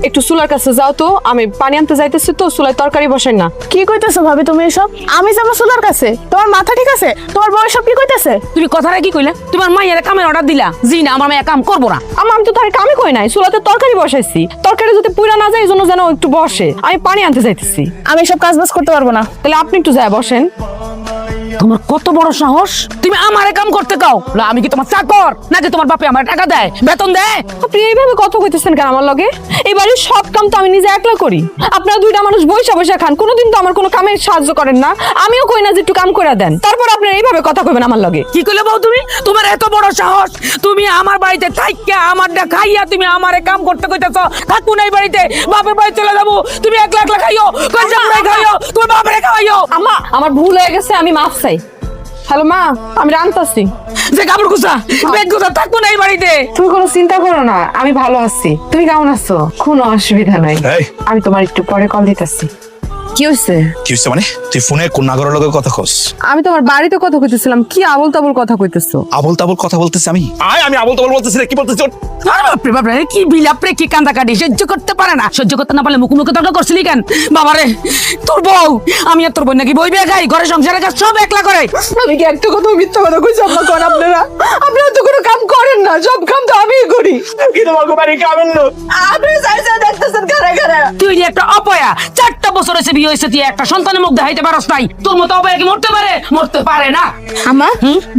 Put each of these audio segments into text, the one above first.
একটু চুলার কাছে যাও তো, আমি পানি আনতে যাইতেছি তো, চুলায় তরকারি বসাই না। কি কইতেছো ভাবি তুমি এসব? আমি যাবো চুলার কাছে? তোমার মাথা ঠিক আছে? তোমার বউ সব কি কইতেছে? তুমি কথাটা কি কইলা? তোমার মাইয়ারে কামের অর্ডার দিলা জি না আমার মাইয়া কাম করবো না। আমি তো তার কামই কই নাই, চুলাতে তরকারি বসাইছি, তরকারি যদি পুরা না যায় এই জন্য যেন একটু বসে, আমি পানি আনতে যাইতেছি। আমি সব কাজ বাজ করতে পারবো না। তাহলে আপনি একটু যায় বসেন। তোমার কত বড় সাহস, তুমি আমারে কাম করতে কাও? না আমি কি তোমার চাকর নাকি তোমার বাপে আমার টাকা দেয়, বেতন দেয়? আপনি এইভাবে কথা কইতেছেন কেন আমার লগে? এই বাড়ির সব কাম তো আমি নিজে একলা করি, আপনারা দুইটা মানুষ বইসা বইসা খান, কোনোদিন তো আমার কোনো কামে সাহায্য করেন না। আমিও কই না যে একটু কাম করে দেন, তারপর আপনারা এইভাবে কথা কইবেন আমার লগে। কি কইলে বউ তুমি? তোমার এত বড় সাহস, তুমি আমার বাড়িতে থাইকা আমারটা খাইয়া তুমি আমারে কাম করতে কইতাছো? থাকবো না এই বাড়িতে, বাপের বাড়ি চলে যাবো, তুমি একলা একলা খাইও, কইছা পুরাই খাইও, তোমার বাপরে খাওয়াইও। আম্মা, আমার ভুল হয়ে গেছে, আমি মাফ চাই। হ্যালো মা, আমি রান্তাছি। যে কাপড় গুছা ব্যাগ গুছা, থাকবো না এই বাড়িতে। তুমি কোনো চিন্তা করো না, আমি ভালো আছি। তুমি কেমন আছো? কোনো অসুবিধা নাই। এই আমি তোমার একটু পরে কল দিতেছি। কি হয়েছে? কি হচ্ছে মানে? তুই ফোনে কোন নাগরের লগে কথা কস? আমি তোমার বাড়িতে কথা কইতেছিলাম, কি আবল তাবল কথা কইতেছো? আবল তাবল কথা বলতেছি আমি? আমি আবল তাবল বলতেছি রে, কি বলতেছি? আরে বাপরে বাপরে, কি বিলাপরে, কি কান্দা কাটি, সহ্য করতে পারে না। সহ্য করতে না পারলে মুখে মুখে তর্ক করছিলি কেন? বাবারে, তোর বউ আমি আর তোর বোন নাকি বই বিয়ে খাই, ঘরে সংসারের কাজ সব একলা করে। আমি কি একটা কথা মিথ্যা কথা কইছি? আম্মা কোন আপনারা তো কোনো কাম করেন না, সব কাম তো আমিই করি। কি তোমাকে বাড়ি কামেন না? আপনি চাইছে দেখতেছেন কারা কারা। তুই যে একটা অপয়া, 4টা বছর হয়েছে বিয়ে হয়েছে, তুই একটা সন্তানের মুখ দেখাইতে পারস নাই। তোর মতো অপয়া কি মরতে পারে? মরতে পারে না। আমা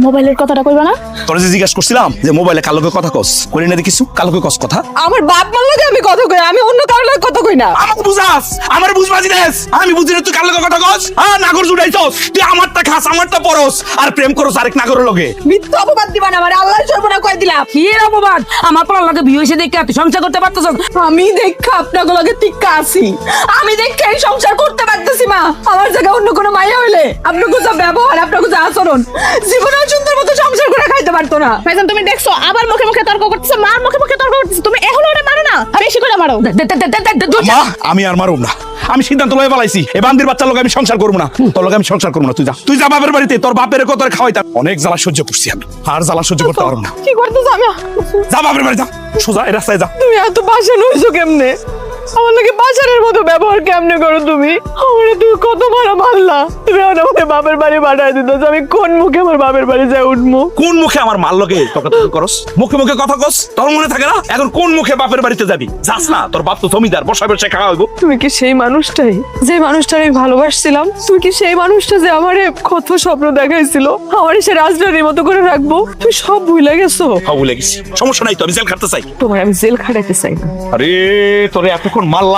মোবাইলের কথাটা কইবা না? তোর যে জিজ্ঞাসা করছিলাম যে মোবাইলে কার লগে কথা কস, করি না দেখিস কার লগে কস কথা? আমার বাপ মার লগে আমি কথা কই, আমি অন্য কারোর লগে কথা কই না। আমাকে বুঝাস, আমারে বুঝবাজি দেস। আমি বুঝি না তুই কার লগে কথা কস। নাগর জুড়াইছস, তুই আমারটা খাস, আমারটা পরস, আর প্রেম করস আরেক নাগরের লগে। মিথ্যা অপবাদ দিবা না আমারে, আল্লাহর সর্বনা কই দিলাম। কি এর অপবাদ? আমার পর লাগে বিয়ে হয়েছে দেখে তুই সংসার করতে পারতেছ? আমি দেখা আপনার লগে টিক্কা আছি, আমি দেখে এই সংসার করতে পারতেছি। মা, আমার জায়গায় অন্য কোনো মাইয়া হইলে আপনার যা ব্যবহার, আপনার যা আচরণ, জীবনেও সুন্দর মতো সংসার করে খাইতে পারতো না। ভাইজান তুমি দেখছো আবার মুখে মুখে তর্ক করতেছো, মার মুখে মুখে তর্ক করতেছো। তুমি এখনো ওরে মারো না, বেশি করে মারো। মা, আমি আর মারুম না, আমি সিদ্ধান্ত লয়ে ফেলাইছি, এই বান্দির বাচ্চার লগে আমি সংসার করবো না। তোর লগে আমি সংসার করবো না। তুই যা বাপের বাড়িতে, তোর বাপের কত খাওয়াইতাম। অনেক জ্বালা সহ্য করছি আমি, আর জ্বালা সহ্য করতে পারবো না। কি করতেছ? আমি যা বাপের বাড়ি যা, সোজা এই রাস্তায় যা। তুমি এত বাসা লইছো কেমনে? আমার লাগে বাসারের মতো ব্যবহার কেমনে করো তুমি? আমারে তুমি কত বড় মারলা, তুমি আমাকে বাপের বাড়ি পাঠায় দিত। আমি কোন মুখে আমার বাপের বাড়ি যাই উঠবো? কোন মুখে আমার মাল লগে কথা করস? মুখে মুখে কথা কস, তোর মনে থাকে না? এখন কোন মুখে বাপের বাড়িতে যাবি? যাস না, তোর বাপ তো জমিদার, বসা বসে খাওয়া হইব। তুমি কি সেই মানুষটাই, যে মানুষটার আমি ভালোবাসছিলাম? তুমি কি সেই মানুষটা যে আমারে কত স্বপ্ন দেখাইছিল, আমারে সে রাজরানীর মতো করে রাখবো? তুমি সব ভুলে গেছো। খাও ভুলে গেছি, সমস্যা নাই তো, আমি জেল খাটতে চাই। তোমার আমি জেল খাটাইতে চাই না। আরে তোরে এতক্ষণ মারলাম।